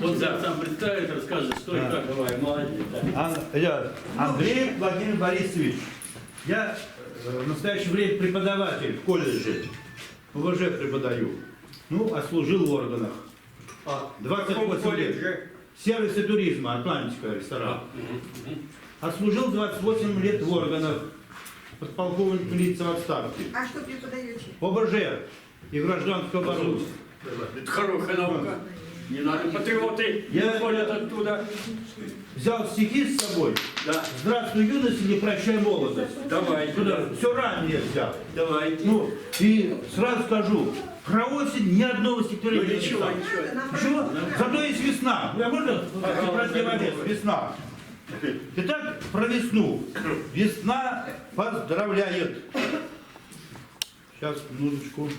Вот да, сам представит, расскажет, что и как, давай, молодец. Да. Андрей Владимир Борисович, я в настоящее время преподаватель в колледже, УВЖ преподаю, ну, а служил в органах. 28 лет. Сервисы туризма, Атлантика ресторан. Отслужил 28 лет в органах, подполковник милиции в отставке. А что преподаете? ОБЖ и гражданскую оборону. Это хорошая наука. Не надо, патриоты ходят оттуда. Взял стихи с собой. Да. Здравствуй, юность, не прощай молодость. Давай. Туда все ранее взял. Давай. Ну, и сразу скажу, про осень ни одного Ну стихотворения не ничего, написал. ничего. Ничего? Зато есть весна. Я можно противовес? Весна. Итак, про весну. Весна поздравляет. Сейчас, минуточку.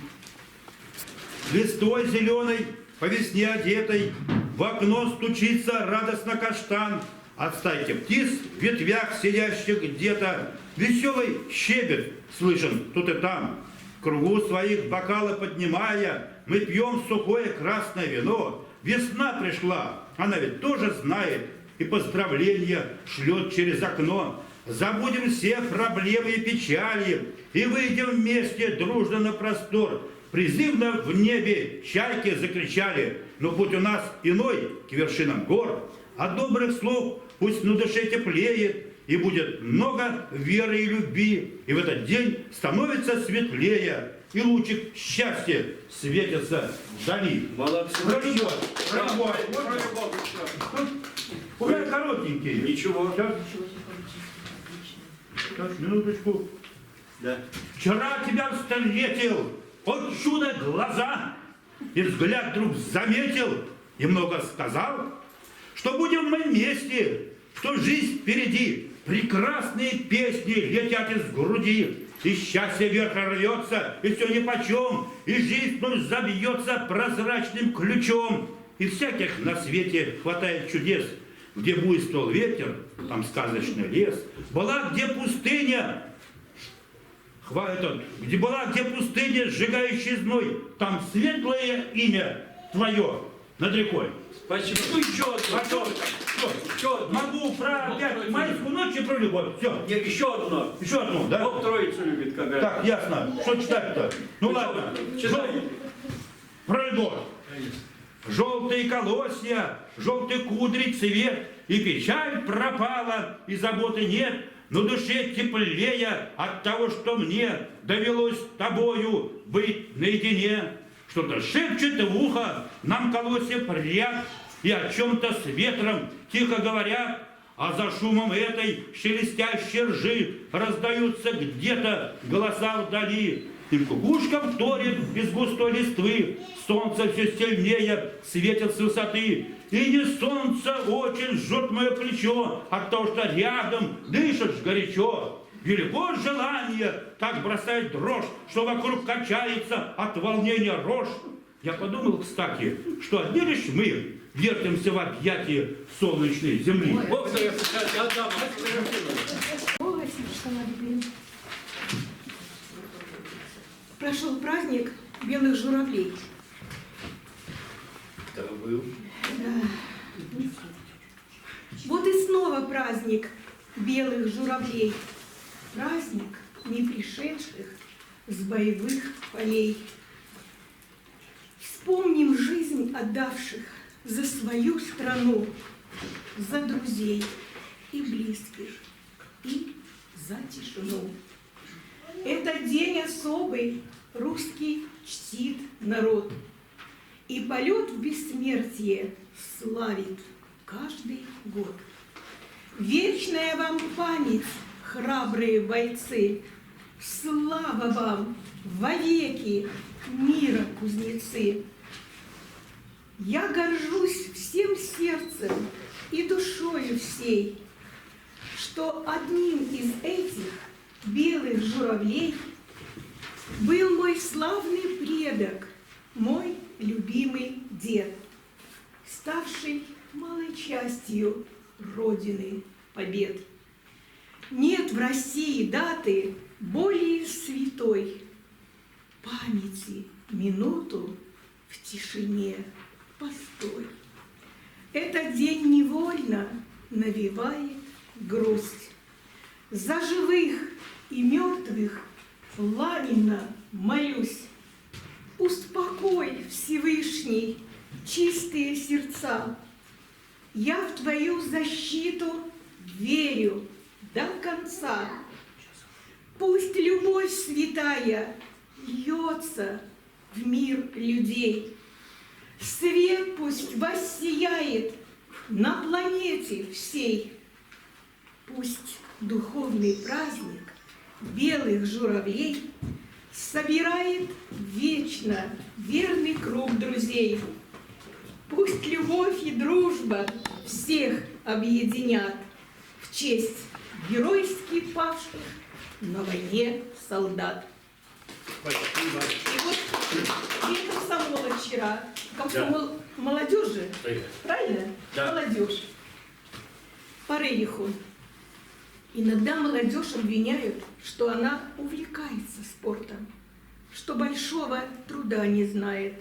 Листвой зеленой, по весне одетой, в окно стучится радостно каштан. От стайки птиц в ветвях сидящих где-то веселый щебет слышен тут и там. В кругу своих бокалы поднимая, мы пьем сухое красное вино. Весна пришла, она ведь тоже знает, и поздравления шлет через окно. Забудем все проблемы и печали, и выйдем вместе дружно на простор. Призывно в небе чайки закричали, но путь у нас иной к вершинам гор. От добрых слов пусть на душе теплеет, и будет много веры и любви. И в этот день становится светлее, и лучик счастья светится вдали. Молодцы. Про любовь, про любовь. У меня коротенький. Ничего. Сейчас, минуточку. Да. Вчера тебя встретил, от чудо глаза, и взгляд вдруг заметил, и много сказал, что будем мы вместе, что жизнь впереди, прекрасные песни летят из груди, и счастье вверх рвется, и все нипочем, и жизнь вновь забьется прозрачным ключом, и всяких на свете хватает чудес. Где буйствовал ветер, там сказочный лес, была где пустыня, где была где пустыня, сжигающая зной, там светлое имя твое над рекой. Спасибо. Ну еще одно. А что? Могу про опять майскую ночь и про любовь. Все. Еще одно. Еще одну, да? Бог Троицу любит, когда. Так, ясно. Что читать-то? Ну ладно. Читай. Про любовь. Желтые колосья, желтый кудри цвет, и печаль пропала, и заботы нет, но душе теплее от того, что мне довелось с тобою быть наедине. Что-то шепчет в ухо, нам колосья прят, и о чем-то с ветром тихо говорят, а за шумом этой шелестящей ржи раздаются где-то голоса вдали. И кукушка вторит без густой листвы, солнце все сильнее светит с высоты. И не солнце очень жжет мое плечо от того, что рядом дышишь горячо. Велико желание, так бросает дрожь, что вокруг качается от волнения рожь. Я подумал, кстати, что одни лишь мы вертимся в объятии солнечной земли. Бог дает, отдам. Прошел праздник белых журавлей. Это был. Да. Вот и снова праздник белых журавлей. Праздник не пришедших с боевых полей. Вспомним жизнь отдавших за свою страну, за друзей и близких, и за тишину. Этот день особый русский чтит народ, и полет в бессмертие славит каждый год. Вечная вам память, храбрые бойцы, слава вам вовеки, мира кузнецы. Я горжусь всем сердцем и душою всей, что одним из этих белых журавлей был мой славный предок, мой любимый дед, ставший малой частью Родины побед. Нет в России даты более святой, памяти минуту в тишине постой. Этот день невольно навевает грусть. За живых и мертвых пламенно молюсь. Успокой, Всевышний, чистые сердца. Я в Твою защиту верю до конца. Пусть любовь святая льется в мир людей. Свет пусть воссияет на планете всей. Пусть духовный праздник белых журавлей собирает вечно верный круг друзей. Пусть любовь и дружба всех объединят в честь геройски павших на войне солдат. Спасибо. И вот день комсомола вчера. Комсомол молодежи, правильно? Да. Молодежь. По Рериху. Иногда молодежь обвиняют, что она увлекается спортом, что большого труда не знает,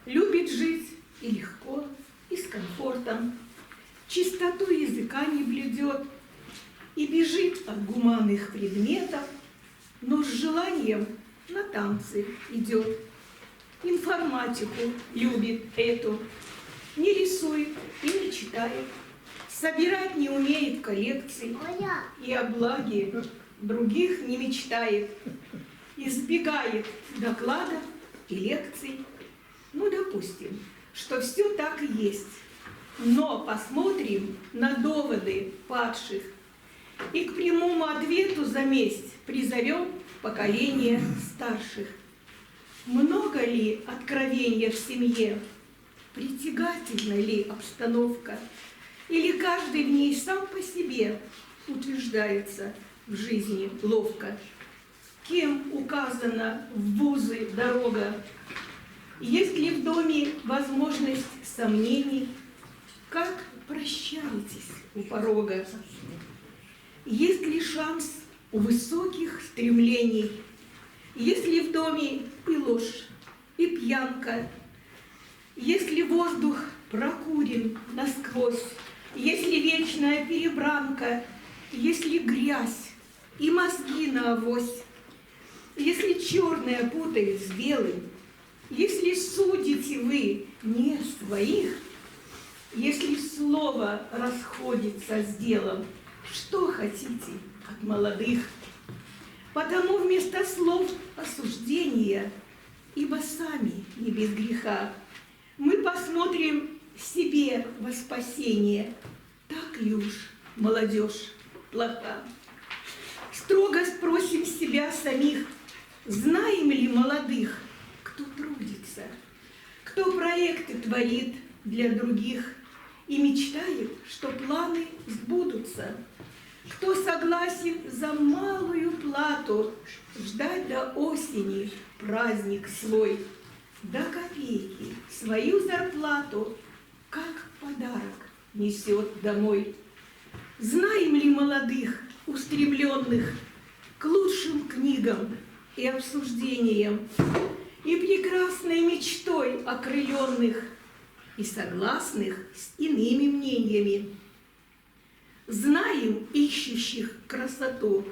любит жить и легко, и с комфортом, чистоту языка не блюдет и бежит от гуманных предметов, но с желанием на танцы идет. Информатику любит эту, не рисует и не читает, собирать не умеет коллекций и о благе других не мечтает, избегает докладов и лекций. Ну, допустим, что все так и есть, но посмотрим на доводы падших и к прямому ответу за месть призовем поколение старших. Много ли откровения в семье? Притягательна ли обстановка? Или каждый в ней сам по себе утверждается в жизни ловко? Кем указана в вузы дорога? Есть ли в доме возможность сомнений? Как прощаетесь у порога? Есть ли шанс у высоких стремлений? Есть ли в доме и ложь, и пьянка? Есть ли воздух прокурен насквозь? Есть ли вечная перебранка? Есть ли грязь и мозги наавось? Если черное путает с белым, если судите вы не своих, если слово расходится с делом, что хотите от молодых? Потому вместо слов осуждения, ибо сами не без греха, мы посмотрим себе во спасение. Так ли уж молодежь плоха? Строго спросим себя самих, знаем ли молодых, кто трудится, кто проекты творит для других и мечтает, что планы сбудутся, кто согласен за малую плату ждать до осени праздник свой, до копейки свою зарплату, как подарок несет домой. Знаем ли молодых, устремленных к лучшим книгам и обсуждениям, и прекрасной мечтой окрыленных, и согласных с иными мнениями? Знаем ищущих красоту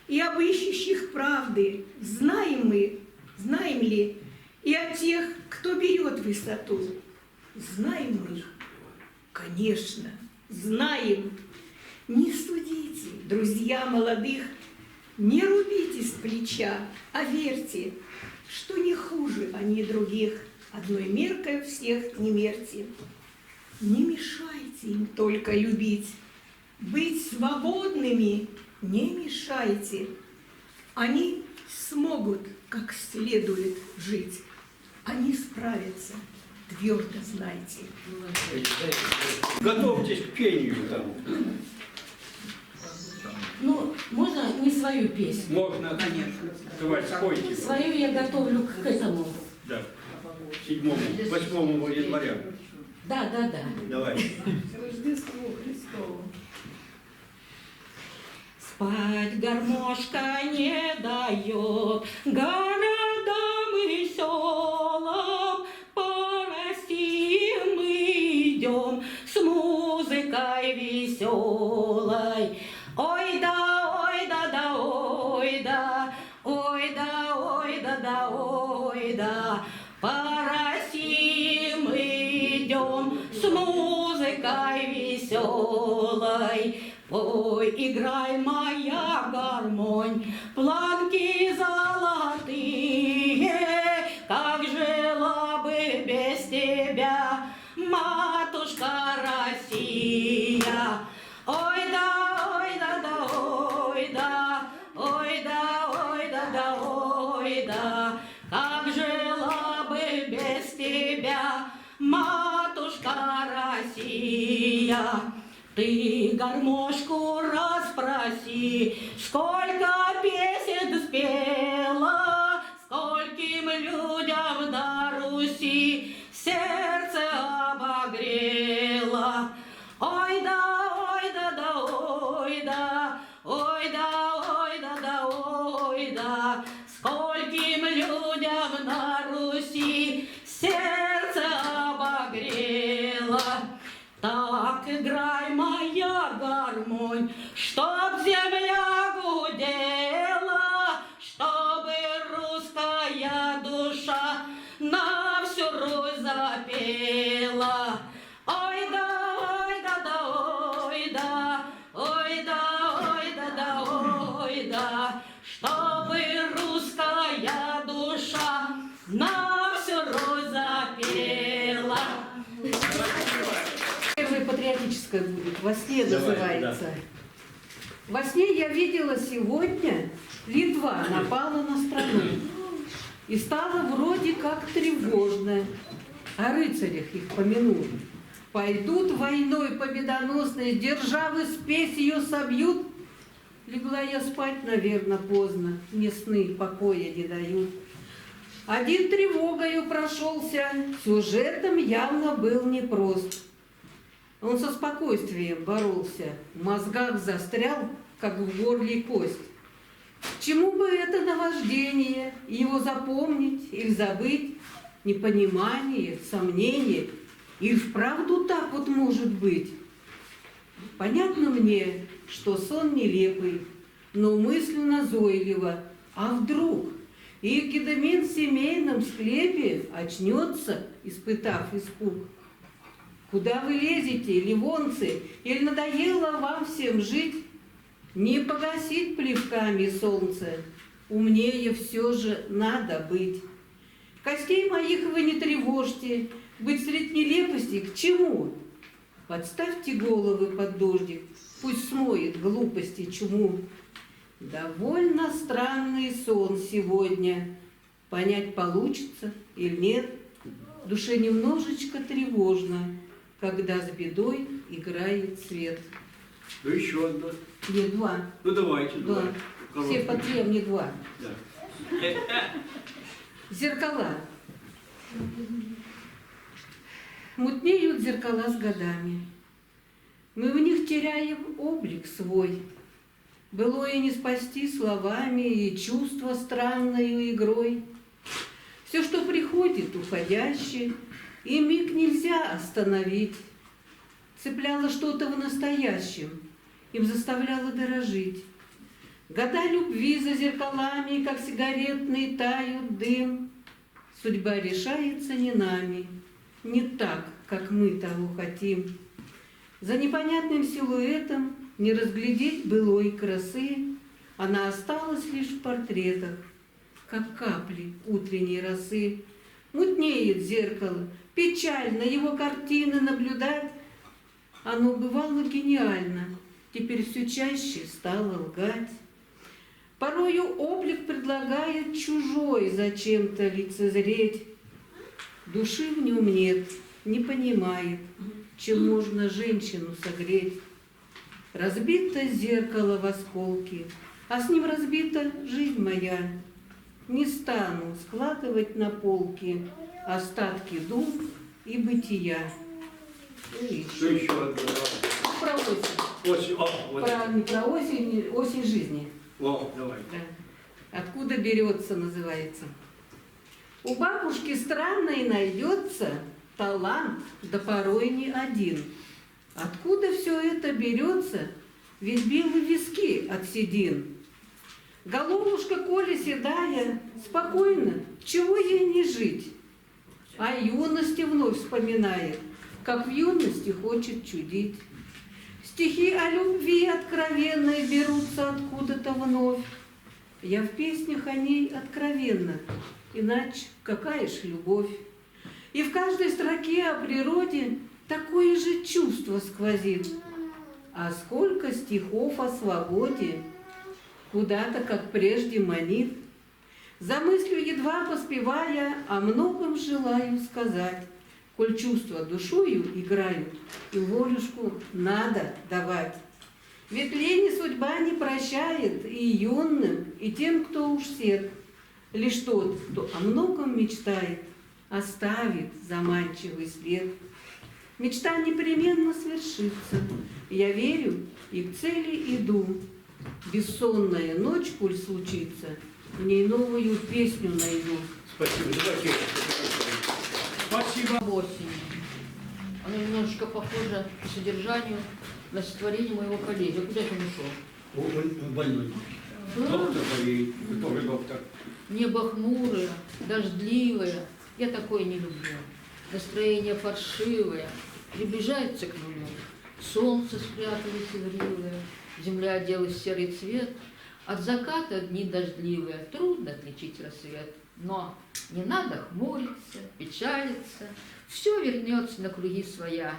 и об ищущих правды, знаем ли и о тех, кто берет высоту? Знаем мы, конечно, знаем. Не судите, друзья молодых, не рубите с плеча, а верьте, что не хуже они других, одной меркой всех не мерьте. Не мешайте им только любить, быть свободными не мешайте. Они смогут как следует жить, они справятся, твердо знайте. Готовьтесь к пению там. Ну, можно не свою песню? Можно, конечно. Давай, спойте. Свою я готовлю к этому. Да. 7-8 января. Да. Давай. Рождество Христово. Спать гармошка не дает городам и селам, по России мы идем музыкой веселой. Ой да, ой да, да, ой да, ой да, ой да, да, ой да. По России мы идем с музыкой веселой. Ой, играй, моя гармонь, планки золотые, как жила бы без тебя матушка Россия. Ой да, ой да, да, ой да, ой да, ой да, да, ой да, как жила бы без тебя матушка Россия. Ты гармошку расспроси, сколько песен спела, скольким людям на Руси сердце обогрела. Ой да, ой да, да, ой да, ой да, ой да, да, ой да, скольким людям на Руси сердце обогрела. Так играй, моя гармонь, чтоб земля гудела, чтобы русская душа на всю Русь запела. Ой да, ой да, да, ой да, ой да, ой да, да, ой да, чтобы русская душа на всю Русь запела. Первое патриотическое будет. Во сне Давай, называется. Во сне я видела сегодня, Литва напала на страну. И стало вроде как тревожно. О рыцарях их помянул. Пойдут войной победоносной, державы спесь ее собьют. Легла я спать, наверное, поздно. Мне сны покоя не дают. Один тревогою прошелся, сюжетом явно был непрост. Он со спокойствием боролся, в мозгах застрял, как в горле кость. К чему бы это наваждение, его запомнить или забыть? Непонимание, сомнение, или вправду так вот может быть? Понятно мне, что сон нелепый, но мысль назойлива. А вдруг Евгедемин в семейном склепе очнется, испытав испуг? Куда вы лезете, ливонцы? Или надоело вам всем жить? Не погасить плевками солнце, умнее все же надо быть. Костей моих вы не тревожьте, быть средь нелепости к чему? Подставьте головы под дождик, пусть смоет глупости чуму. Довольно странный сон сегодня, понять получится или нет. Душе немножечко тревожно, когда с бедой играет свет. Ну еще одна. Нет, два. Ну давайте, Два. давай. Все по трем, не два. Да. Зеркала. Мутнеют зеркала с годами. Мы в них теряем облик свой. Былое не спасти словами и чувства странной игрой. Все, что приходит, уходящее, и миг нельзя остановить. Цепляло что-то в настоящем, им заставляло дорожить. Года любви за зеркалами, как сигаретный, тают дым. Судьба решается не нами, не так, как мы того хотим. За непонятным силуэтом не разглядеть былой красы, она осталась лишь в портретах, как капли утренней росы. Мутнеет зеркало, печально его картины наблюдать. Оно бывало гениально, теперь все чаще стало лгать. Порою облик предлагает чужой зачем-то лицезреть. Души в нем нет, не понимает, чем можно женщину согреть. Разбито зеркало в осколки, а с ним разбита жизнь моя. Не стану складывать на полки остатки дум и бытия. Что еще одна? Про осень. Осень. О, вот. Не про осень, осень жизни. О, давай. Да. Откуда берется, называется. У бабушки странной найдется талант, да порой не один. Откуда все это берется? Ведь белые виски от седин. Головушка Коля седая, спокойно, чего ей не жить? О юности вновь вспоминает, как в юности хочет чудить. Стихи о любви откровенной берутся откуда-то вновь. Я в песнях о ней откровенно, иначе какая ж любовь. И в каждой строке о природе такое же чувство сквозит. А сколько стихов о свободе куда-то, как прежде, манит. За мыслью едва поспевая, о многом желаю сказать. Коль чувства душою играют, и волюшку надо давать. Ведь лени судьба не прощает и юным, и тем, кто уж сед. Лишь тот, кто о многом мечтает, оставит заманчивый след. Мечта непременно свершится. Я верю и к цели иду. Бессонная ночь, коль случится, в ней новую песню найду. Спасибо. Давайте. Спасибо. Осень. Она немножечко похожа по содержанию на стихотворение моего коллеги. Куда это он ушел? Он больной. Доктор болеет. Вы тоже доктор. Небо хмурое, дождливое. Я такое не люблю. Настроение паршивое, приближается к нулю. Солнце спряталось игривое, земля оделась в серый цвет. От заката дни дождливые, трудно отличить рассвет. Но не надо хмуриться, печалиться, все вернется на круги своя.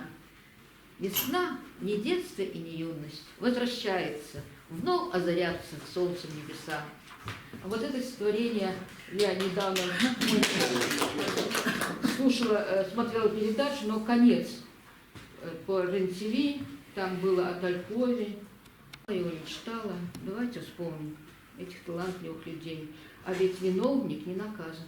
Весна, не детство и не юность, возвращается, вновь озарятся солнцем небеса. А вот это стихотворение я недавно смотрела передачу, но конец по РЕН-ТВ, там было о Талькове. Я его не читала. Давайте вспомним этих талантливых людей. А ведь виновник не наказан.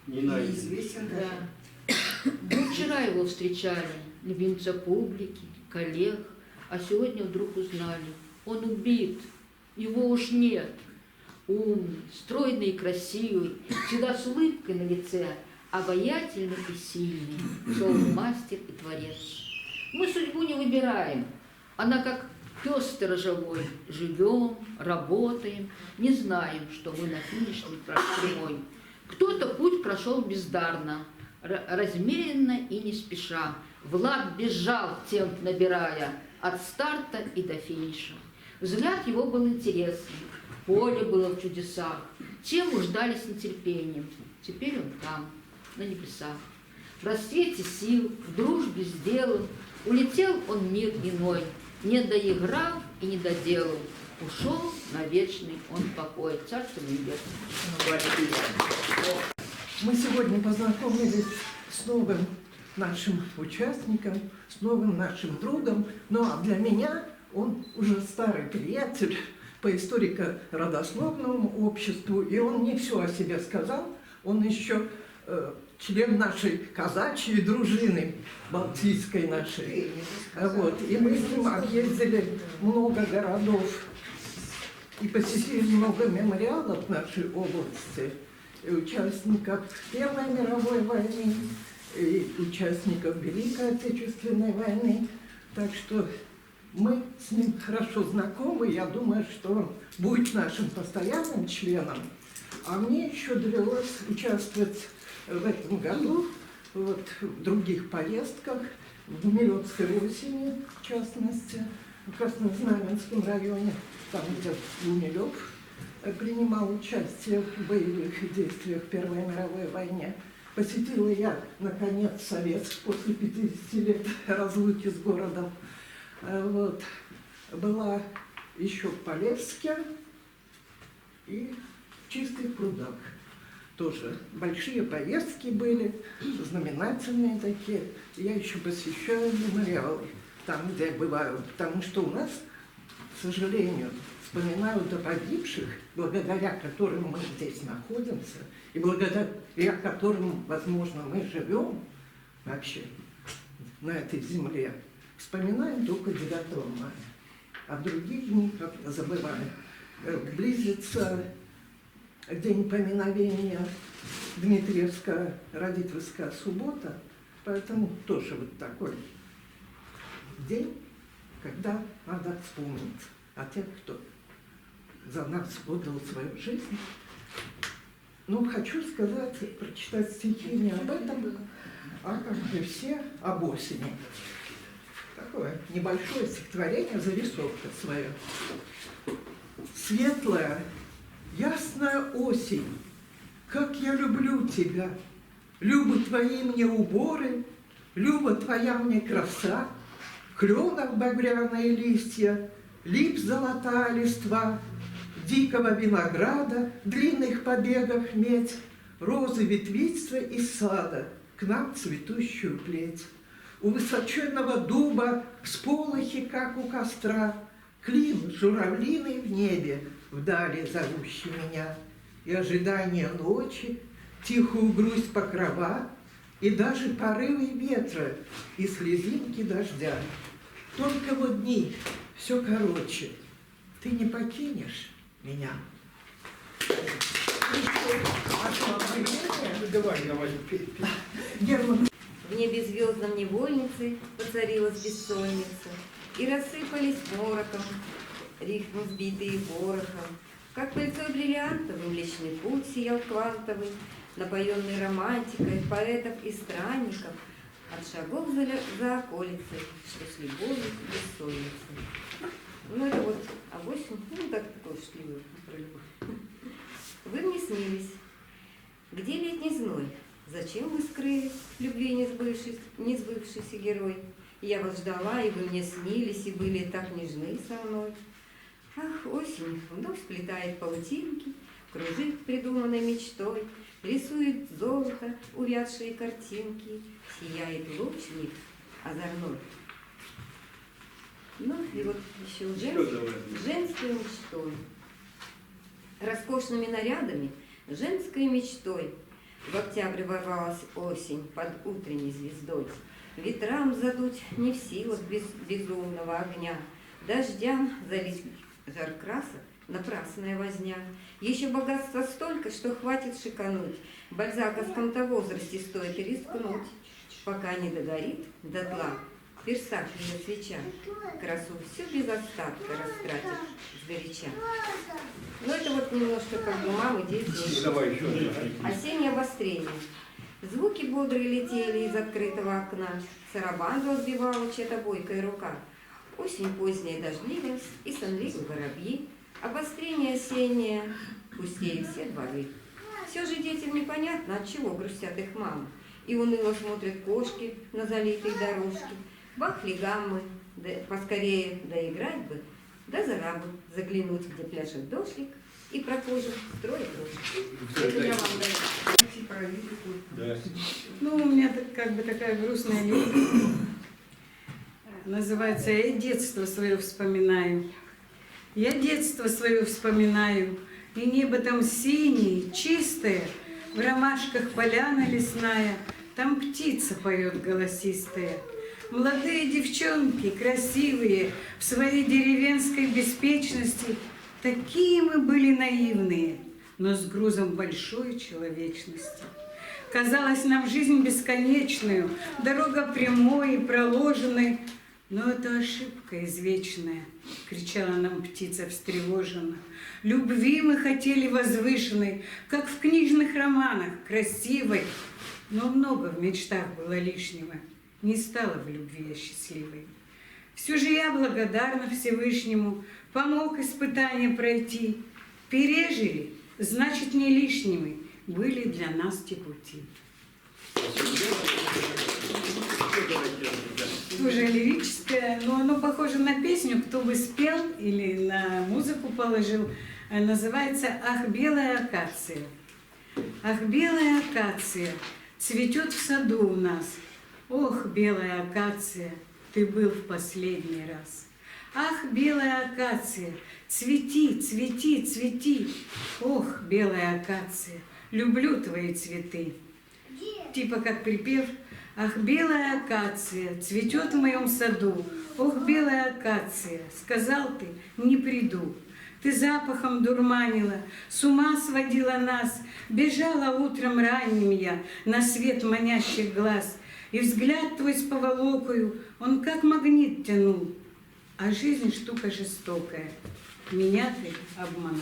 Неизвестен. Да. Мы вчера его встречали, любимца публики, коллег, а сегодня вдруг узнали. Он убит, его уж нет. Умный, стройный и красивый, всегда с улыбкой на лице, обаятельный и сильный, шоу-мастер и творец. Мы судьбу не выбираем, она как пес сторожевой. Живем, работаем, не знаем, что мы на финишной прямой. Кто-то путь прошел бездарно, размеренно и не спеша. Влад бежал, темп набирая, от старта и до финиша. Взгляд его был интересный, поле было в чудесах, тему ждали с нетерпением. Теперь он там, на небесах. В расцвете сил, в дружбе с делом, улетел он в мир иной, не доиграл и не доделал, ушел на вечный он покой. Царство небесное. Мы сегодня познакомились с новым нашим участником, с новым нашим другом. Ну а для меня он уже старый приятель по историко-родословному обществу. И он не все о себе сказал, он еще член нашей казачьей дружины, балтийской нашей. Вот. И мы с ним объездили много городов и посетили много мемориалов нашей области, и участников Первой мировой войны, и участников Великой Отечественной войны. Так что мы с ним хорошо знакомы. Я думаю, что он будет нашим постоянным членом. А мне еще довелось участвовать в этом году вот, в других поездках, в Гумилевской осени, в частности, в Краснознаменском районе, там, где Гумилев принимал участие в боевых действиях в Первой мировой войне. Посетила я, наконец, Советск после 50 лет разлуки с городом. Вот. Была еще в Полевске и в Чистых прудах. Тоже большие поездки были, знаменательные такие. Я еще посещаю мемориалы там, где я бываю, потому что у нас, к сожалению, вспоминают о погибших, благодаря которым мы здесь находимся, и благодаря которым, возможно, мы живем вообще на этой земле. Вспоминаем только 9 мая, а другие дни как-то забываем. Близится день поминовения Дмитриевская родительская суббота, поэтому тоже вот такой день, когда надо вспомнить о тех, кто за нас отдал свою жизнь. Но хочу сказать, прочитать стихи не об этом, а как и все об осени. Такое небольшое стихотворение, зарисовка своя. Светлая, ясная осень, как я люблю тебя. Люба твои мне уборы, люба твоя мне краса. Кленов багряные листья, лип золотая листва, дикого винограда, длинных побегах медь, розы ветвичства из сада, к нам цветущую плеть. У высоченного дуба всполохи, как у костра, клин журавлиный в небе, вдали зовущий меня, и ожидание ночи, тихую грусть покрова, и даже порывы ветра, и слезинки дождя. Только вот дни все короче, ты не покинешь меня. Герман. В небе звездном невольницы воцарилась бессонница, и рассыпались мороком рифмы, сбитые порохом. Как пыльцой бриллиантовым Млечный Путь сиял квантовый, напоенный романтикой поэтов и странников, от шагов за околицей, что с любовью к бессоннице. Ну это вот об осени, ну так такой шутливый про любовь. Вы мне снились. Где летний зной? Зачем вы скрылись, любви не сбывшийся герой? Я вас ждала, и вы мне снились, и были так нежны со мной. Ах, осень вновь сплетает паутинки, кружит придуманной мечтой, рисует золото, увядшие картинки, сияет луч в них озорной. Ну и вот еще женской мечтой. Роскошными нарядами, женской мечтой в октябре ворвалась осень под утренней звездой. Ветрам задуть не в силах без безумного огня, дождям залить жар красок, напрасная возня. Еще богатства столько, что хватит шикануть. В бальзаковском-то возрасте стоит и рискнуть, пока не догорит дотла в персах ее свеча, красу всю без остатка растратит сгоряча. Ну это вот немножко как бы мамы, дети. Осеннее обострение. Звуки бодрые летели из открытого окна, сарабанду отбивала чья-то бойкая рука. Осень поздняя дождливость и сонливые воробьи, обострение осеннее, пустеют все дворы. Все же детям непонятно, от чего грустят их мамы, и уныло смотрят кошки на залитые дорожки. Бахли гаммы, да поскорее доиграть бы, да за рамы заглянуть, где пляшет дождик, и прохожих строят рожки. Это я вам даю. Ну, у меня как бы такая грустная лирика. Называется «Я детство свое вспоминаю». Я детство свое вспоминаю, и небо там синее, чистое, в ромашках поляна лесная, там птица поет голосистая. Молодые девчонки, красивые, в своей деревенской беспечности, такие мы были наивные, но с грузом большой человечности. Казалось нам жизнь бесконечную, дорога прямой и проложенной, но это ошибка извечная, кричала нам птица встревоженно. Любви мы хотели возвышенной, как в книжных романах, красивой, но много в мечтах было лишнего. Не стала в любви я счастливой. Все же я благодарна Всевышнему, помог испытания пройти. Пережили, значит, не лишними были для нас те пути. Тоже лирическое, но оно похоже на песню, кто бы спел или на музыку положил. Называется «Ах, белая акация». Ах, белая акация цветет в саду у нас. Ох, белая акация, ты был в последний раз. Ах, белая акация, цвети, цвети, цвети. Ох, белая акация, люблю твои цветы. Типа как припев. Ах, белая акация цветет в моем саду. Ох, белая акация, сказал ты, не приду. Ты запахом дурманила, с ума сводила нас. Бежала утром ранним я на свет манящих глаз. И взгляд твой с поволокою, он как магнит тянул. А жизнь штука жестокая, меня ты обманул.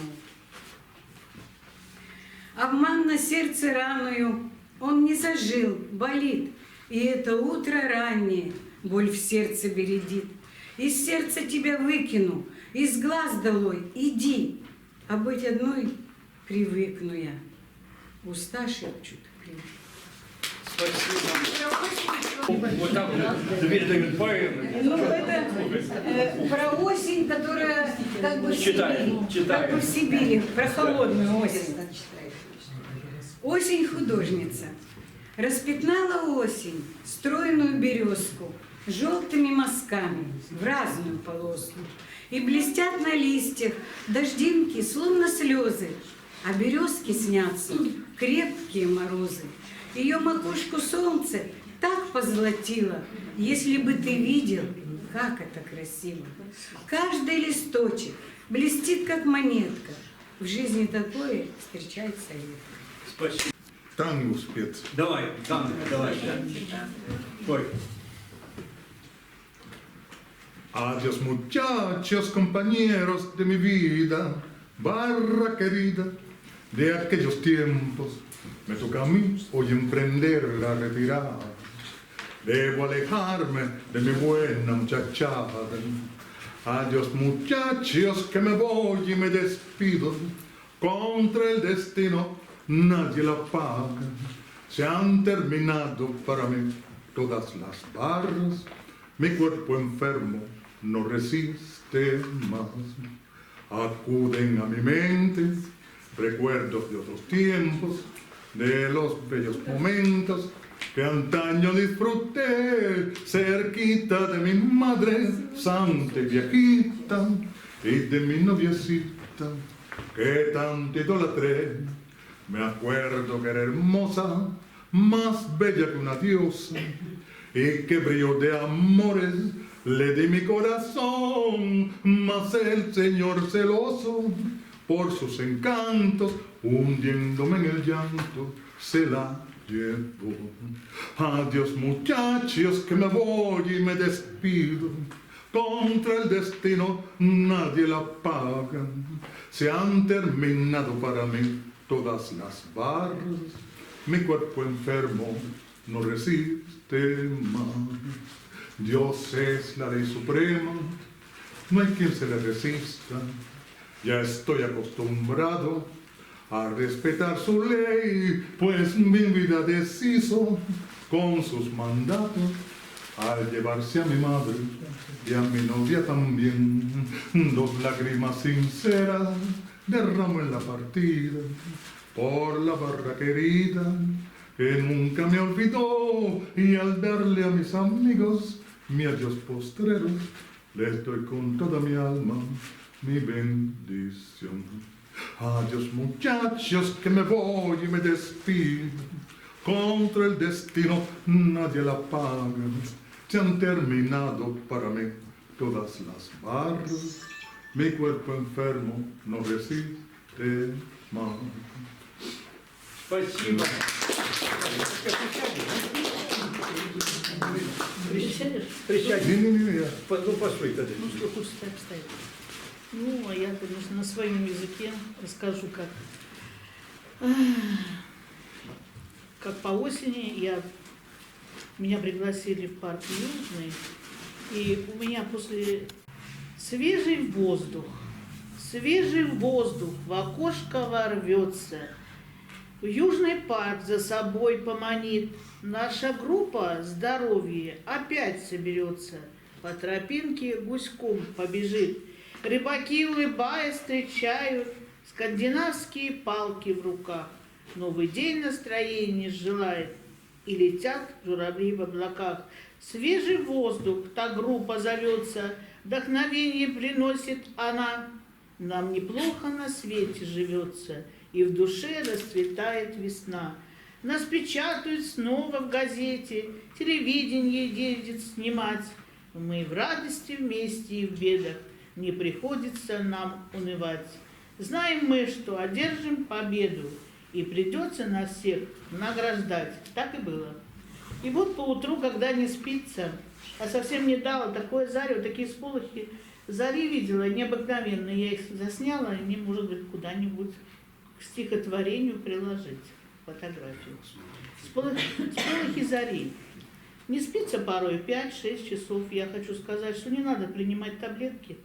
Обман на сердце раную, он не зажил, болит. И это утро раннее боль в сердце бередит. Из сердца тебя выкину, из глаз долой, иди. А быть одной привыкну я. Уста шепчут привык. Вот так вот, две поэмы. Ну, это про осень, которая как бы в Читаем, Сибири. читаем. Как бы в Сибири, про холодную осень. Осень художница. Распятнала осень стройную березку желтыми мазками в разную полоску. И блестят на листьях дождинки, словно слезы, а березки снятся крепкие морозы. Ее макушку солнце так позолотило, если бы ты видел, как это красиво. Каждый листочек блестит, как монетка. В жизни такое встречается редко. Спасибо. Тангу спец. Давай, там, давай. Пой. Adiós muchachos, compañeros de mi vida, barra querida, de aquellos tiempos, me toca a mí hoy emprender la retirada. Debo alejarme de mi buena muchachada. Adiós muchachos, que me voy y me despido, contra el destino nadie la paga. Se han terminado para mí todas las barras, mi cuerpo enfermo no resiste más. Acuden a mi mente recuerdos de otros tiempos, de los bellos momentos que antaño disfruté cerquita de mi madre santa y viejita y de mi noviecita que tanto idolatré. Me acuerdo que era hermosa, más bella que una diosa, y que brillo de amores le di mi corazón, mas el Señor celoso por sus encantos, hundiéndome en el llanto, se la llevó. Adiós muchachos, que me voy y me despido, contra el destino nadie la paga. Se han terminado para mí todas las barras, mi cuerpo enfermo no resiste más. Dios es la ley suprema, no hay quien se le resista. Ya estoy acostumbrado a respetar su ley, pues mi vida deshizo con sus mandatos al llevarse a mi madre y a mi novia también. Dos lágrimas sinceras derramo en la partida por la barra querida que nunca me olvidó, y al darle a mis amigos mi adiós postrero, les doy con toda mi alma mi bendición. Adiós muchachos, que me voy y me despido, contra el destino nadie la paga. Se han terminado para mí todas las barras, mi cuerpo enfermo no resiste más. Спасибо. Присядь. Не-не-не, я... Ну, постой тогда. Ну, что хочешь, так встать. Ну, а я, конечно, на своем языке расскажу, как по осени меня пригласили в парк Южный, и у меня после свежий воздух в окошко ворвется. В Южный парк за собой поманит, наша группа здоровье опять соберется, по тропинке гуськом побежит. Рыбаки, улыбаясь, встречают скандинавские палки в руках. Новый день настроение желает, и летят журавли в облаках. Свежий воздух, та группа зовется, вдохновение приносит она. Нам неплохо на свете живется, и в душе расцветает весна. Нас печатают снова в газете, телевидение едет снимать. Мы в радости вместе и в бедах, не приходится нам унывать. Знаем мы, что одержим победу, и придется нас всех награждать. Так и было. И вот по утру, когда не спится, а совсем недавно такое зарево, такие сполохи зари видела, необыкновенные. Я их засняла, и мне, может быть, куда-нибудь к стихотворению приложить фотографию. Сполохи зари. Не спится порой 5-6 часов. Я хочу сказать, что не надо принимать таблетки.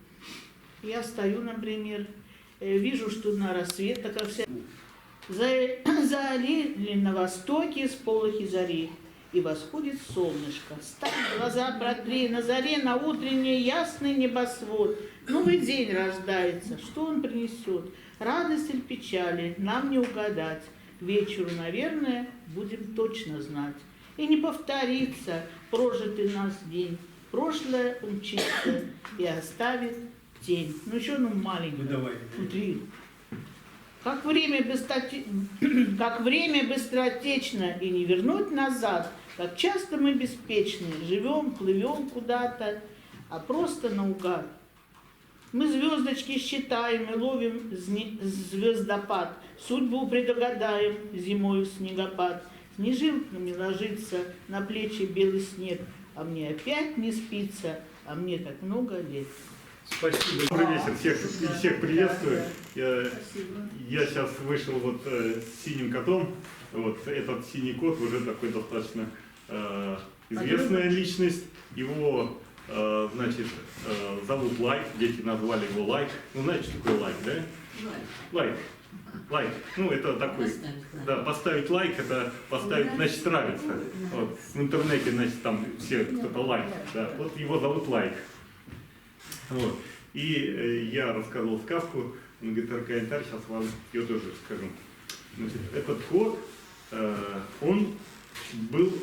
Я стою, например, вижу, что на рассвет такая вся... Залили на востоке сполохи зари, и восходит солнышко. Стань, глаза протри, на заре, на утренний ясный небосвод. Новый день рождается, что он принесет? Радость или печали, нам не угадать. К вечеру, наверное, будем точно знать. И не повторится прожитый нас день. Прошлое умчится и оставит тень. Ну еще маленький. Внутри. Как время быстротечно и не вернуть назад, как часто мы беспечны, живем, плывем куда-то, а просто наугад. Мы звездочки считаем и ловим звездопад, судьбу предугадаем зимою снегопад. Снежинками ложится на плечи белый снег, а мне опять не спится, а мне так много лет. Спасибо. Добрый вечер. Всех приветствую. Я сейчас вышел вот с синим котом. Вот этот синий кот уже такой достаточно известная личность. Его, значит, зовут Лайк. Дети назвали его Лайк. Ну, знаете, что такое Лайк, да? Лайк. Лайк. Ну, это такой, да, поставить лайк, это поставить, значит, нравится. Вот. В интернете, значит, там все кто-то лайк. Да. Вот его зовут Лайк. Вот. И я рассказывал сказку, он говорит, комментарий, сейчас вам ее тоже скажу. Значит, этот кот, он был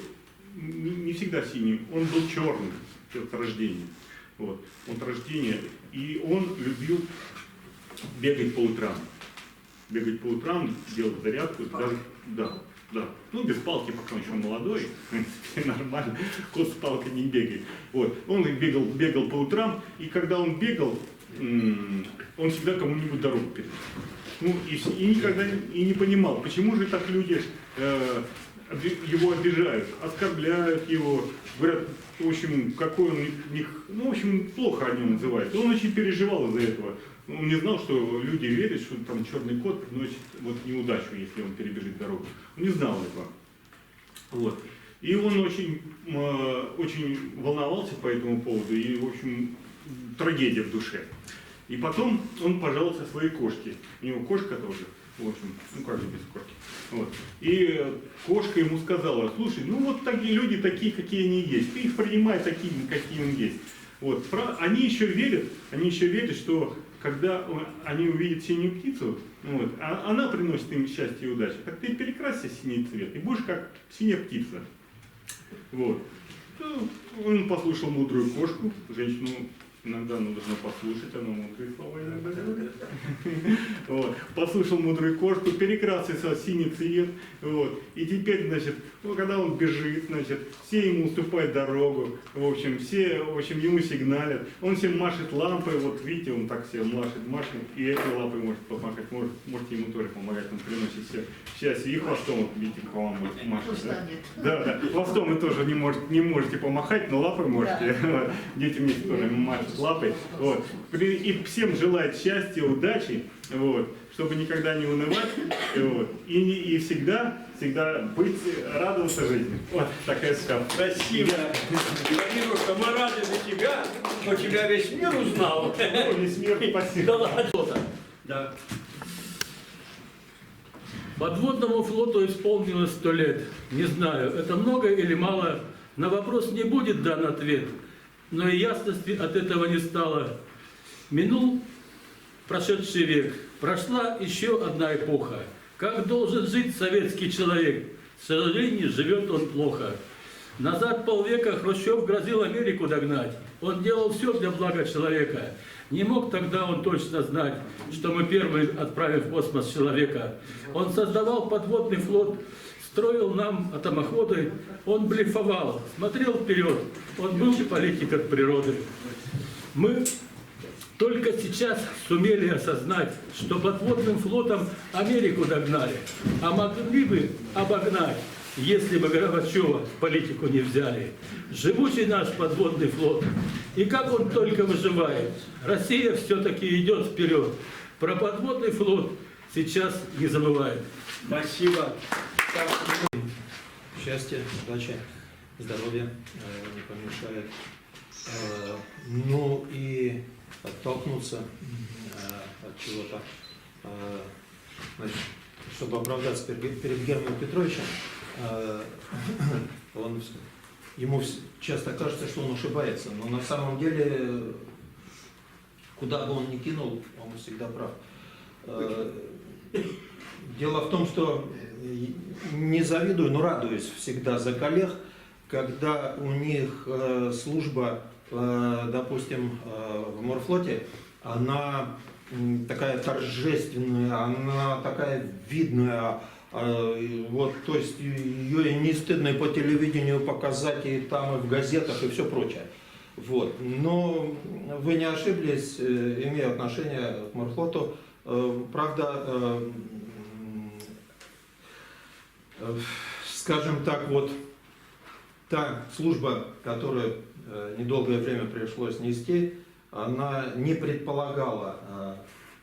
не всегда синим, он был черным от рождения. Вот. От рождения. И он любил бегать по утрам. Бегать по утрам, делать зарядку, даже, да. Ну, без палки, пока он еще молодой, в принципе, нормально, кот с палкой не бегает. Вот. Он бегал по утрам, и когда он бегал, он всегда кому-нибудь дорогу перешел. Ну, и никогда не понимал, почему же так люди его обижают, оскорбляют его, говорят, в общем, какой он ну, в общем, плохо о нем называют. Он очень переживал из-за этого. Он не знал, что люди верят, что там черный кот приносит вот неудачу, если он перебежит дорогу. Он не знал этого. Вот. И он очень волновался по этому поводу, и, в общем, трагедия в душе. И потом он пожаловался своей кошке. У него кошка тоже, в общем, ну как же без кошки. Вот. И кошка ему сказала, слушай, ну вот такие люди, такие, какие они есть, ты их принимай такими, какие они есть. Вот. Они еще верят, что когда они увидят синюю птицу, вот, она приносит им счастье и удачу, так ты перекрасься в синий цвет, и будешь как синяя птица. Вот. Он послушал мудрую кошку, женщину иногда нужно послушать, она мудрые слова иногда говорит. Вот. Послушал мудрую кошку, перекрасился в синий цвет, вот. И теперь, значит, ну, когда он бежит, значит, все ему уступают дорогу, в общем, ему сигналят, он всем машет лампой, вот видите, он так всем машет, и этой лампой может помахать, можете ему тоже помогать, он приносит все счастье, и хвостом, вот, видите, по вам машет. Да, хвостом вы тоже не можете помахать, но лапой можете, дети вместе тоже машут лапой, вот. И всем желает счастья, удачи, вот, чтобы никогда не унывать, вот, и всегда радоваться жизни. Вот такая сказка. Спасибо. Владимирушка, мы рады за тебя, что тебя весь мир узнал. Ну, весь мир, спасибо. Да ладно. Да. Подводному флоту исполнилось 100 лет. Не знаю, это много или мало. На вопрос не будет дан ответ. Но и ясности от этого не стало. Минул прошедший век. Прошла еще одна эпоха. Как должен жить советский человек? К сожалению, живет он плохо. Назад полвека Хрущев грозил Америку догнать. Он делал все для блага человека. Не мог тогда он точно знать, что мы первые отправим в космос человека. Он создавал подводный флот, строил нам атомоходы, он блефовал, смотрел вперед, он был политик от природы. Мы только сейчас сумели осознать, что подводным флотом Америку догнали, а могли бы обогнать. если бы Горбачева в политику не взяли. Живучий наш подводный флот. И как он только выживает. Россия все-таки идет вперед. Про подводный флот сейчас не забывает. Спасибо. Счастья, удачи, здоровья не помешает. Ну и оттолкнуться от чего-то, значит, чтобы оправдаться перед Германом Петровичем, ему часто кажется, что он ошибается, но на самом деле, куда бы он ни кинул, он всегда прав. Дело в том, что не завидую, но радуюсь всегда за коллег, когда у них служба, допустим, в морфлоте, она такая торжественная, она такая видная, вот, то есть ее и не стыдно и по телевидению показать, и там, и в газетах, и все прочее. Вот. Но вы не ошиблись, имея отношение к морфлоту. Правда, скажем так, вот та служба, которую недолгое время пришлось нести, она не предполагала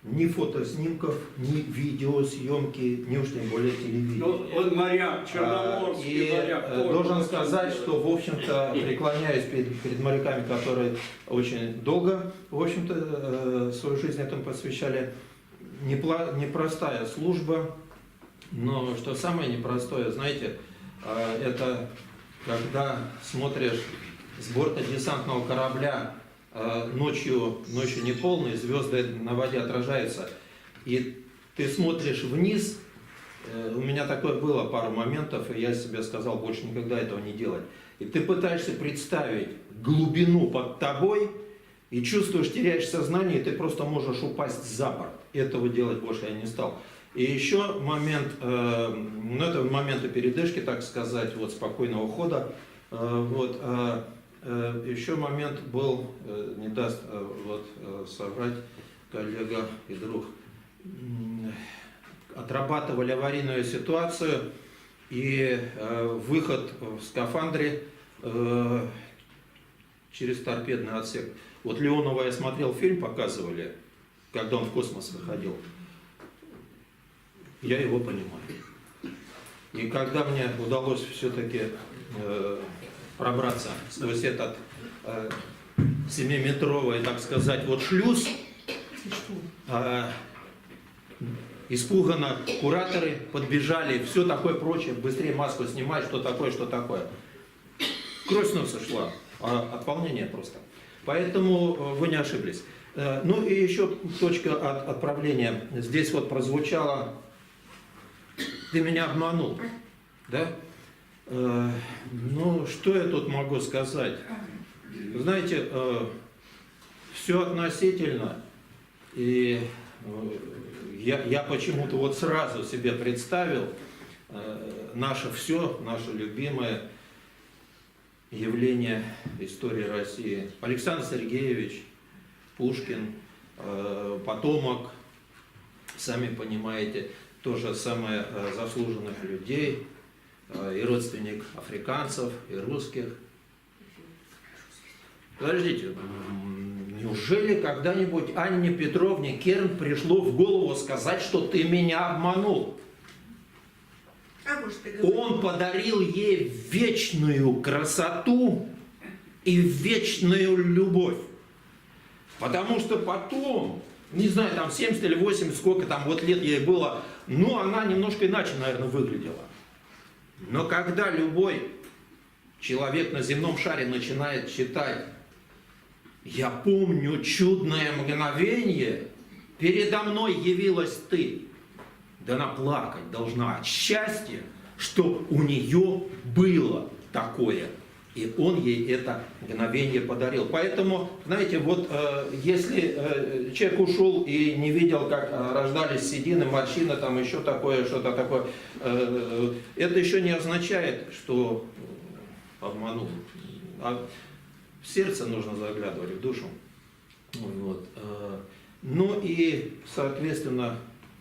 ни фотоснимков, ни видеосъемки, ни уж тем более телевидения. Ну, он моряк, черноморский моряк. Должен сказать, что, в общем-то, преклоняюсь перед моряками, которые очень долго, в общем-то, свою жизнь этому посвящали. Непростая служба, но что самое непростое, знаете, это когда смотришь с борта десантного корабля, ночью не полный, звезды на воде отражаются, и ты смотришь вниз. У меня такое было пару моментов, и я себе сказал, больше никогда этого не делать. И ты пытаешься представить глубину под тобой, и чувствуешь, теряешь сознание, и ты просто можешь упасть за борт. Этого делать больше я не стал. И еще момент, ну это моменты передышки, так сказать, вот спокойного хода. Вот, еще момент был, не даст вот соврать коллега и друг. Отрабатывали аварийную ситуацию, и выход в скафандре через торпедный отсек. Вот Леонова я смотрел, фильм показывали, когда он в космос выходил. Я его понимаю. И когда мне удалось все-таки пробраться сквозь этот 7-метровый, так сказать, вот шлюз, испуганно кураторы подбежали, все такое прочее, быстрее маску снимать, что такое, что такое. Кровь с носа шла, от волнения просто. Поэтому вы не ошиблись. Ну и еще точка отправления. Здесь вот прозвучало: ты меня обманул, да? Ну, что я тут могу сказать? Знаете, все относительно, и я почему-то вот сразу себе представил наше все, наше любимое явление истории России. Александр Сергеевич Пушкин, потомок, сами понимаете, тоже самое заслуженных людей, и родственник африканцев, и русских. Подождите, неужели когда-нибудь Анне Петровне Керн пришло в голову сказать, что ты меня обманул? Он подарил ей вечную красоту и вечную любовь. Потому что потом, не знаю, там 70 или 80, сколько там вот лет ей было, ну, она немножко иначе, наверное, выглядела. Но когда любой человек на земном шаре начинает читать: «Я помню чудное мгновение, передо мной явилась ты», да она плакать должна от счастья, что у нее было такое. И он ей это мгновение подарил. Поэтому, знаете, вот если человек ушел и не видел, как рождались седины, морщины, там еще такое, что-то такое, это еще не означает, что обманул. А в сердце нужно заглядывать, в душу. Вот. Ну и, соответственно,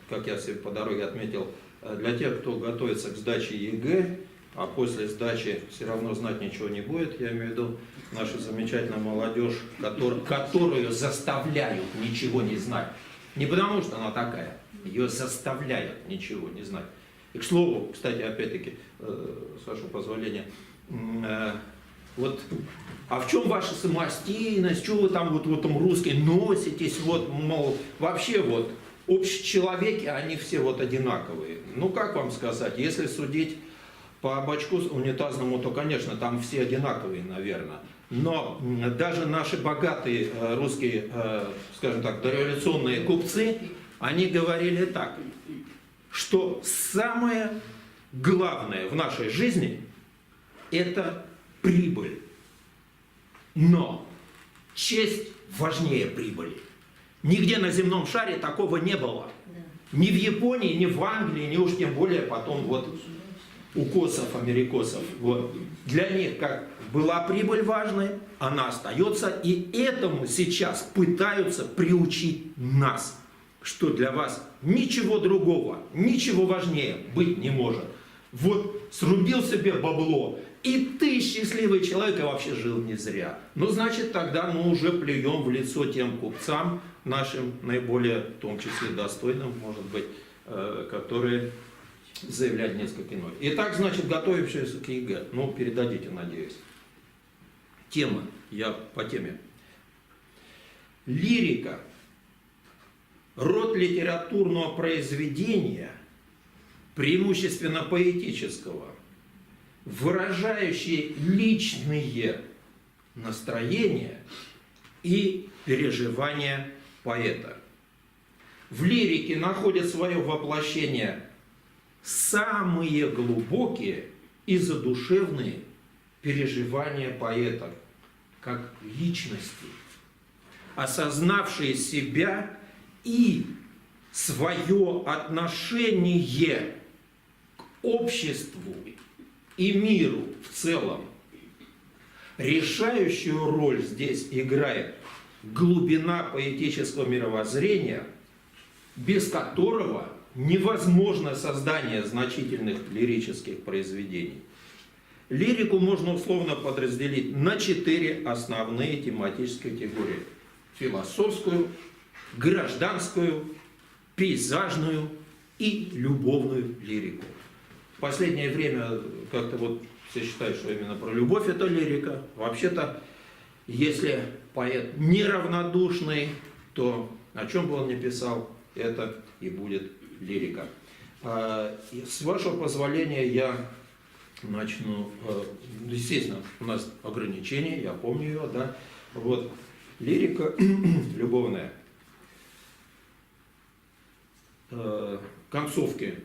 как я себе по дороге отметил, для тех, кто готовится к сдаче ЕГЭ, а после сдачи все равно знать ничего не будет. Я имею в виду нашу замечательную молодежь, которую заставляют ничего не знать. Не потому, что она такая, ее заставляют ничего не знать. И, к слову, кстати, опять-таки, с вашего позволения, вот, а в чем ваша самостийность, что вы там вот в этом русский носитесь, вот, мол, вообще вот, общечеловеки, они все вот одинаковые. Ну, как вам сказать, если судить по бачку унитазному, то, конечно, там все одинаковые, наверное. Но даже наши богатые русские, скажем так, дореволюционные купцы, они говорили так, что самое главное в нашей жизни – это прибыль. Но честь важнее прибыли. Нигде на земном шаре такого не было. Ни в Японии, ни в Англии, ни уж тем более потом вот у косов, америкосов. Вот. Для них как была прибыль важной, она остается, и этому сейчас пытаются приучить нас, что для вас ничего другого, ничего важнее быть не может. Вот срубил себе бабло, и ты, счастливый человек, а вообще жил не зря. Ну, значит, тогда мы уже плюем в лицо тем купцам, нашим наиболее, в том числе достойным, может быть, которые заявляют несколько иное. Итак, значит, готовившиеся к ЕГЭ, ну, передадите, надеюсь. Тема, я по теме. Лирика. Род литературного произведения, преимущественно поэтического, выражающий личные настроения и переживания поэта. В лирике находят свое воплощение самые глубокие и задушевные переживания поэта, как личности, осознавшие себя и свое отношение к обществу и миру в целом. Решающую роль здесь играет глубина поэтического мировоззрения, без которого невозможно создание значительных лирических произведений. Лирику можно условно подразделить на 4 основные тематические категории: философскую, гражданскую, пейзажную и любовную лирику. В последнее время как-то вот все считают, что именно про любовь это лирика. Вообще-то, если поэт неравнодушный, то о чем бы он ни писал, это и будет лирика. С вашего позволения я начну. Естественно, у нас ограничения, я помню ее, да. Вот. Лирика любовная. Концовки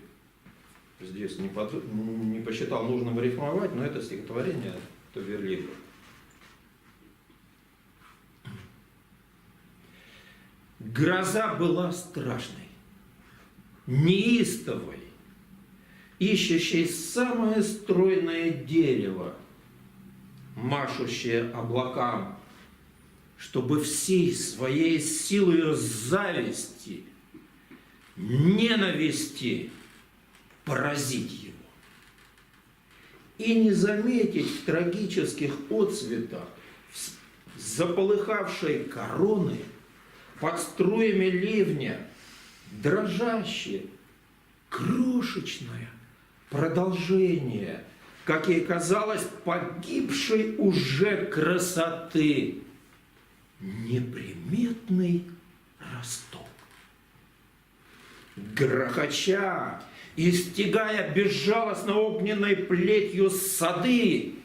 здесь не посчитал нужным рифмовать, но это стихотворение Туверлиева. Гроза была страшной, неистовой, ищущей самое стройное дерево, машущее облакам, чтобы всей своей силой зависти, ненависти поразить его. И не заметить в трагических отцветах заполыхавшей короны под струями ливня дрожащее, крошечное продолжение, как ей казалось, погибшей уже красоты, неприметный росток. Грохоча и стягая безжалостно огненной плетью сады,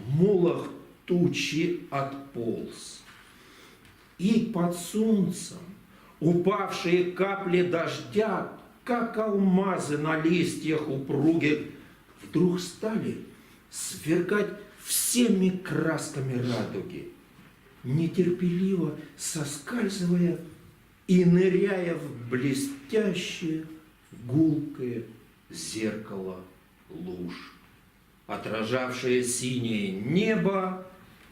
молох тучи отполз. И под солнцем упавшие капли дождя, как алмазы на листьях упругих, вдруг стали сверкать всеми красками радуги, нетерпеливо соскальзывая и ныряя в блестящее гулкое зеркало луж, отражавшее синее небо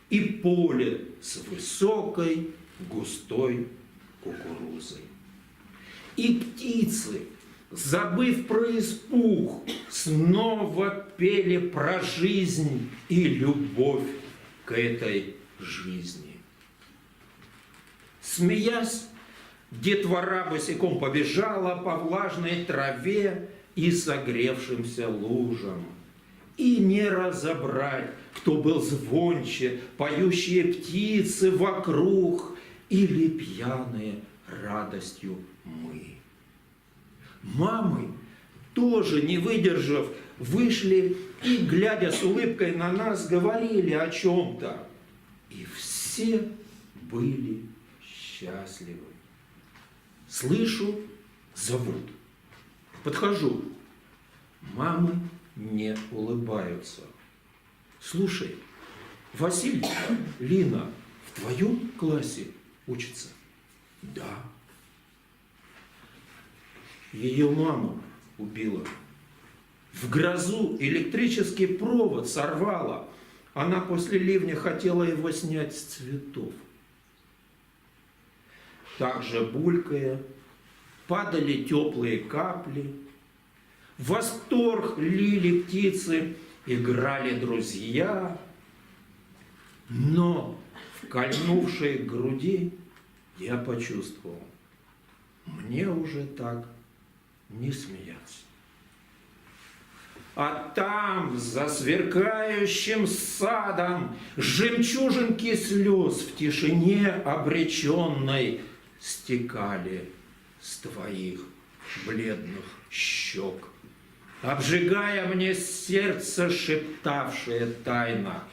и поле с высокой густой кукурузой. И птицы, забыв про испуг, снова пели про жизнь и любовь к этой жизни. Смеясь, детвора босиком побежала по влажной траве и согревшимся лужам. И не разобрать, кто был звонче, поющие птицы вокруг или пьяные радостью мы. Мамы, тоже не выдержав, вышли и, глядя с улыбкой на нас, говорили о чем-то. И все были счастливы. Слышу, зовут. Подхожу. Мамы не улыбаются. Слушай, Васильевна, Лина в твоем классе учится? Да. Ее маму убила. В грозу электрический провод сорвала. Она после ливня хотела его снять с цветов. Также булькая, падали теплые капли. В восторг лили птицы, играли друзья. Но в кольнувшей груди я почувствовал, мне уже так не смеяться. А там, за сверкающим садом, жемчужинки слез в тишине обреченной стекали с твоих бледных щек, обжигая мне сердце шептавшее тайна.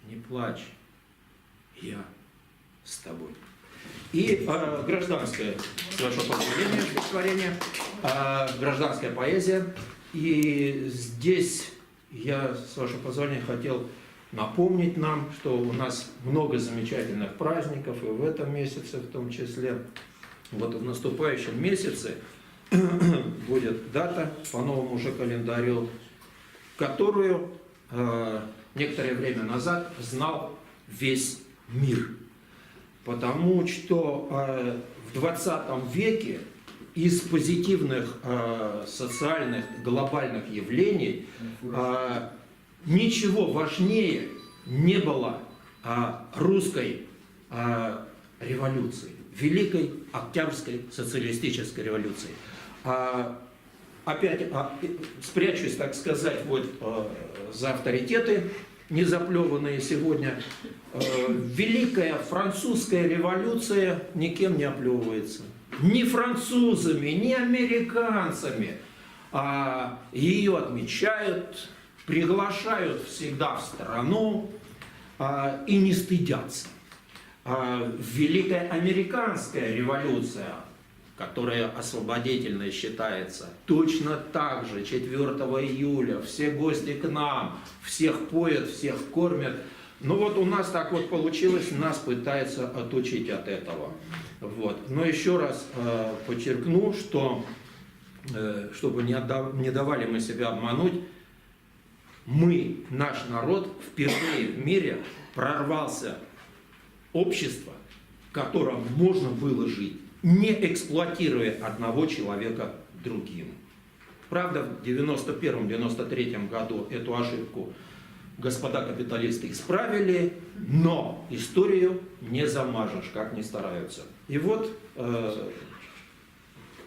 Не плачь, я с тобой. И гражданское, с вашего позволения, стихотворение, гражданская поэзия. И здесь я, с вашего позволения, хотел напомнить нам, что у нас много замечательных праздников, и в этом месяце в том числе. Вот в наступающем месяце будет дата по новому же календарю, которую некоторое время назад знал весь мир. Потому что в 20 веке из позитивных социальных глобальных явлений ничего важнее не было русской революции, Великой Октябрьской социалистической революции. Опять спрячусь, так сказать, вот за авторитеты, незаплеванные сегодня. Великая французская революция никем не оплевывается. Ни французами, ни американцами. Ее отмечают, приглашают всегда в страну и не стыдятся. Великая американская революция, которая освободительной считается, точно так же 4 июля все гости к нам, всех поят, всех кормят. Ну вот у нас так вот получилось, нас пытаются отучить от этого. Вот. Но еще раз подчеркну, что, чтобы не давали мы себя обмануть, мы, наш народ, впервые в мире прорвался общество, в котором можно было жить, не эксплуатируя одного человека другим. Правда, в 91-93 году эту ошибку господа капиталисты исправили, но историю не замажешь, как ни стараются. И вот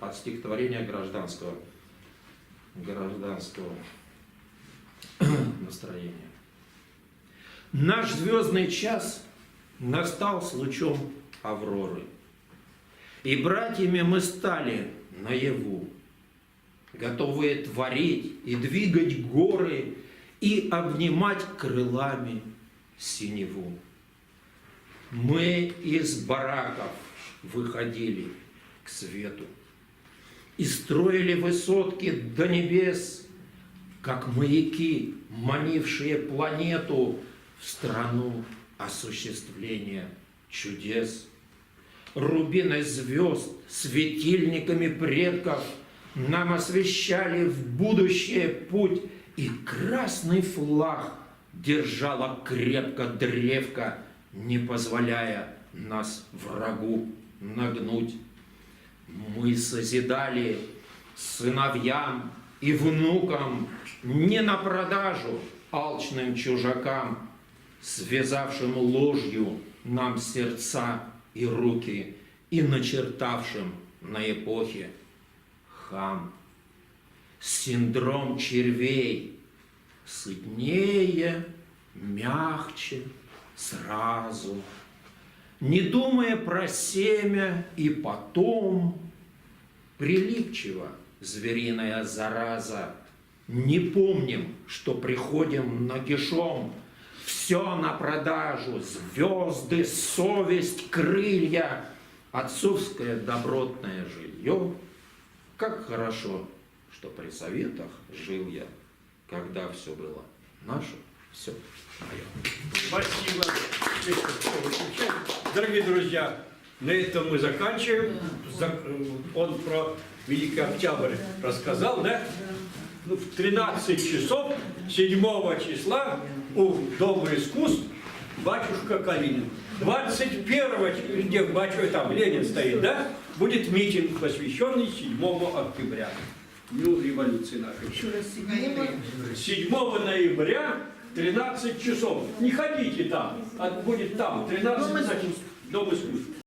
от стихотворения гражданского настроения. Наш звездный час настал с лучом авроры, и братьями мы стали наяву, готовые творить и двигать горы, и обнимать крылами синеву. Мы из бараков выходили к свету и строили высотки до небес, как маяки, манившие планету в страну осуществления чудес. Рубины звезд светильниками предков нам освещали в будущее путь, и красный флаг держала крепко древко, не позволяя нас врагу нагнуть. Мы созидали сыновьям и внукам, не на продажу алчным чужакам, связавшим ложью нам сердца и руки и начертавшим на эпохе хам. Синдром червей сытнее, мягче, сразу, не думая про семя и потом, прилипчиво звериная зараза, не помним, что приходим нагишом, все на продажу, звезды, совесть, крылья, отцовское добротное жилье. Как хорошо, что при советах жил я, когда все было наше, все мое. Спасибо. Дорогие друзья, на этом мы заканчиваем. Он про Великий Октябрь рассказал, да? Ну, в 13 часов 7 числа у Дома искусств батюшка Калинин. 21 где батюшка, там Ленин стоит, да? Будет митинг, посвященный 7 октября. Дню революции нашей. 7 ноября 13 часов. Не ходите там, будет там, 13 часов. Дом искусств.